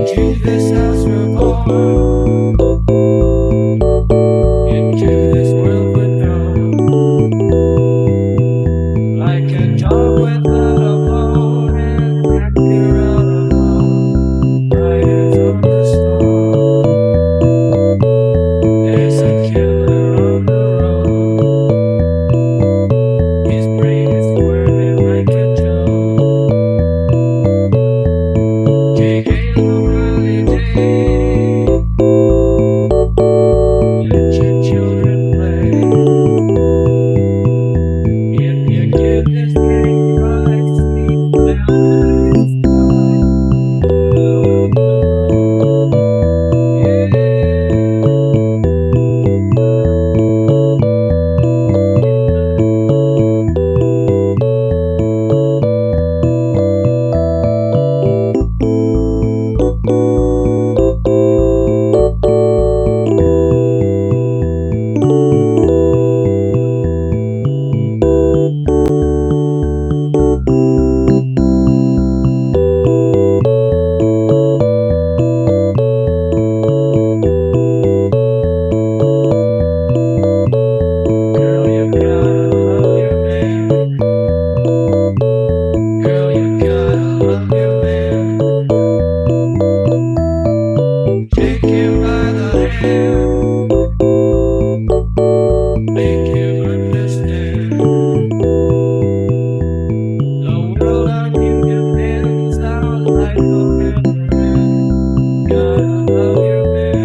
Into this house we're born, into this world we're thrown, like a dog without a bone and a happier alone. Riders on the storm, there's a killer on the road. His brain is squirming like a joke. Take a long holiday, let your children play. If you give this game right, sleep nights, girl, you gotta love your man. Girl, you gotta love your man. Take him by the hand, make him understand. The world on you depends, our life will never end. Gotta love your man.